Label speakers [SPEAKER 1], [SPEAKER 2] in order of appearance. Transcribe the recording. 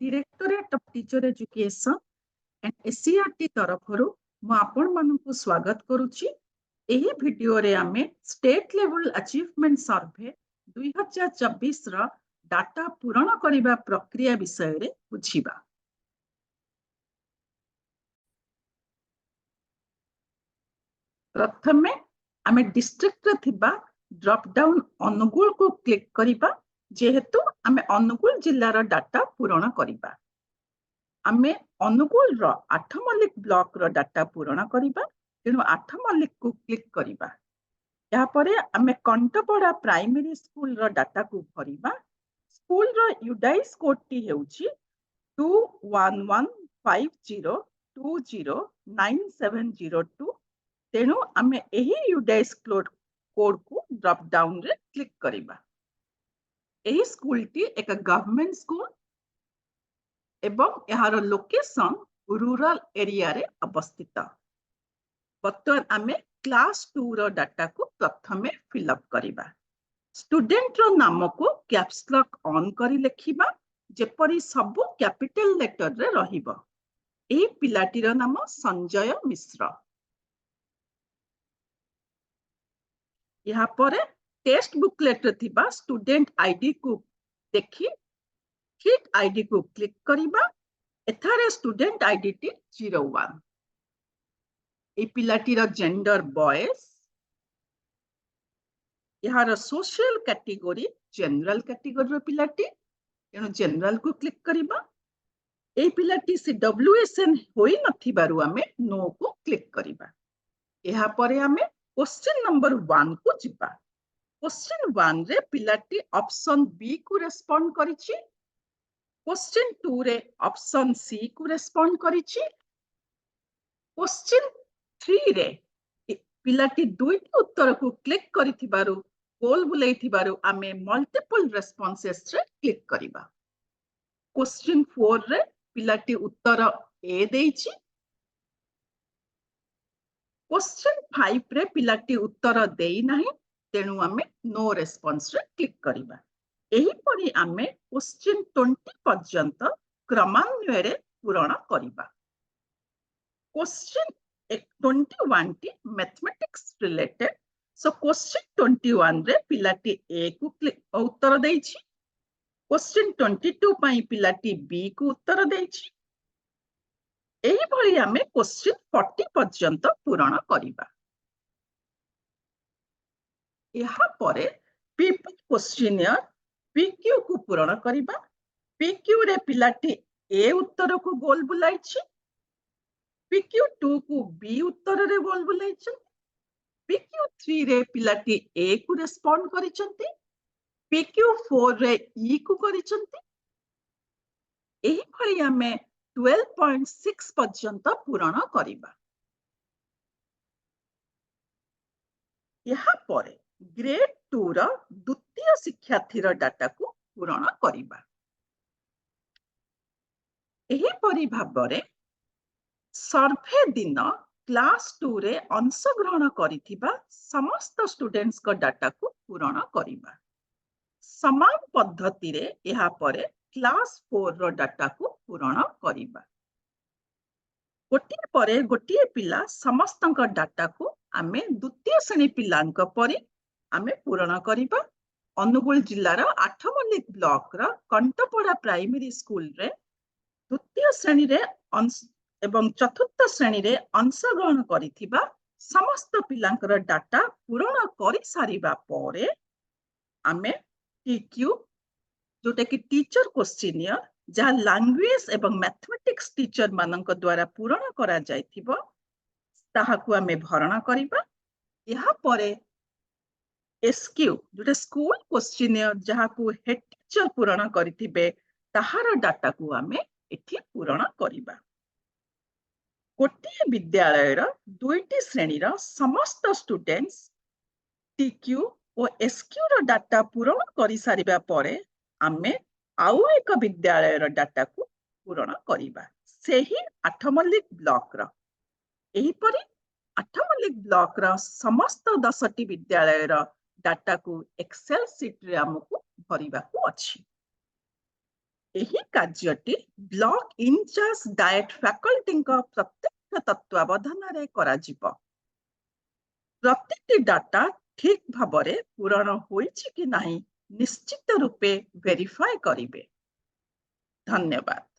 [SPEAKER 1] Directorate of teacher education and SCERT तरफरु मु आपण मानकु स्वागत करूची। एही वीडियो रे आमे स्टेट लेवल अचीवमेंट सर्वे 2024 रा डाटा पूरण करिबा प्रक्रिया विषय रे बुझिबा। प्रथमे आमे डिस्ट्रिक्ट रे थिबा ड्रॉप डाउन अनुगुल को क्लिक करिबा जेहेतु आमे अनुगुल जिल्लार डाटा पूरण करिबा। आमे अनुगुल रो 8 मल्लिक ब्लॉक रो डाटा पूरण करिबा तेनु 8 मल्लिक को क्लिक करिबा। या परे आमे कंटपड़ा प्राइमरी स्कूल रो डाटा को भरिबा। स्कूल रो यूडाइस कोड टी हेउची 211502099702 तेनु आमे एही यूडाइस कोड को ड्रॉप डाउन रे क्लिक करिबा। एही स्कूल टी एक गवर्नमेंट स्कूल एवं यार लोकेशन रूरल एरिया रे अवस्थित। बर्तमान आमे क्लास 2 रो डाटा को प्रथमे फिलअप करिबा। स्टूडेंट रो नाम को कैप्स लॉक ऑन करी लेखिबा जेपरी सब कैपिटल लेटर रे रहिबो। एही पिलाटीर नाम संजय मिश्र। यहाँ पर टेक्स्ट बुकलेट रे थिबा स्टूडेंट आईडी को देखि हिट आईडी को क्लिक करिबा। एथारे स्टूडेंट आईडी टी 01। ए पिलाटीर जेंडर बॉयज। यार सोशल कैटेगरी जनरल कैटेगरी रो पिलाटी एनु जनरल को क्लिक करिबा। ए पिलाटी से डब्ल्यूएसएन होई नथिबारु आमे नो को क्लिक करिबा। एहा परे आमे क्वेश्चन नंबर 1 को जिबा। क्वेश्चन 1 रे पिलाटी ऑप्शन बी को रेस्पोंड करिछि। क्वेश्चन 2 रे ऑप्शन सी को रेस्पोंड करिछि। क्वेश्चन 3 रे पिलाटी दुईटी उत्तर को क्लिक करिथिबारु गोल बुलेइथिबारु आमे मल्टीपल रेस्पोंसेस रे क्लिक करिबा। क्वेश्चन 4 रे पिलाटी उत्तर ए देइछि। क्वेश्चन 5 रे पिलाटी उत्तर देई नाही तेनु आमे नो रेस्पोंस रे क्लिक करिबा। एही परी आमे क्वेश्चन 20 पर्यंत क्रमान्वय रे पूरण करिबा। Question 21 T mathematics related. So question 21 रे पिलाटी ए को क्लिक उत्तर देइछि। क्वेश्चन 22 पई पिलाटी बी को उत्तर देइछि। एही भली आमे क्वेश्चन 40 पर्यंत पूरण करिबा। यहाँ परे पीपी क्वेश्चनियर पीक्यू को पूरण करिबा। पीक्यू रे पिलाटी ए उत्तर को गोल बुलाइछि। पीक्यू 2 को बी उत्तर रे गोल बुलाइछि। पीक्यू 3 रे पिलाटी ए को रेस्पोंड करिसंती। पीक्यू 4 रे ई को करिसंती। एही भली आमे 12.6 पर्यंत पूरण करिबा। यहाँ परे ग्रेड 2 रो द्वितीय शिक्षार्थीर डाटा को पूरण करिबा। एही परी भाबरे सर्वे दिन क्लास 2 रे अंशग्रहण करिथिबा समस्त स्टूडेंट्स को डाटा को पूरण करिबा। समान पद्धति रे यहाँ परे क्लास 4 रो डाटा को पूरण करिबा। गोटिए परे गोटिए पिला समस्त डाटा को आमे द्वितीय श्रेणी पिलांक परी आमे पूरण करिबा। अनुगुल जिल्लार 8 मल्लिक ब्लॉक रो कंटपड़ा प्राइमरी स्कूल रे द्वितीय श्रेणी रे एवं चतुर्थ श्रेणी रे अंशग्रहण करिथिबा समस्त पिलांकर डाटा पूरण करि सारिबा परे आमे टीक्यू जोटा कि टीचर क्वेश्चनियर जहा लैंग्वेज एवं मैथमेटिक्स टीचर मानक द्वारा पूरण करा जायथिबो ताहाकु आमे भरणा करिबा। यहाँ परे एसक्यू जोटा स्कूल क्वेश्चनियर जहा को हेड टीचर पूरण करिथिबे ताहार डाटा को आमे एठी पूरण करिबा। गोटिए विद्यालय दुईटी श्रेणी समस्त स्टूडेंट्स टीक्यू और एसक्यू रो डाटा पूरण करि सारिबा परे आमे आउ एक विद्यालय डाटा को पूरण करिबा। सेही 8 मल्लिक ब्लॉक रो एही परी 8 मल्लिक ब्लॉक रो समस्त 10टी विद्यालय डाटा को एक्सेल सीट रे हमकु भरिबा को अछि। ଏହି କାର୍ଯ୍ୟଟି ବ୍ଲକ ଇନଚାର୍ଜ ଡାଏଟ୍ ଫ୍ୟାକଲ୍ଟିଙ୍କ ପ୍ରତ୍ୟକ୍ଷ ତତ୍ତ୍ୱାବଧାନରେ କରାଯିବ। ପ୍ରତିଟି ଡାଟା ଠିକ ଭାବରେ ପୂରଣ ହୋଇଛି କି ନାହିଁ ନିଶ୍ଚିତ ରୂପେ ଭେରିଫାଏ କରିବେ। ଧନ୍ୟବାଦ।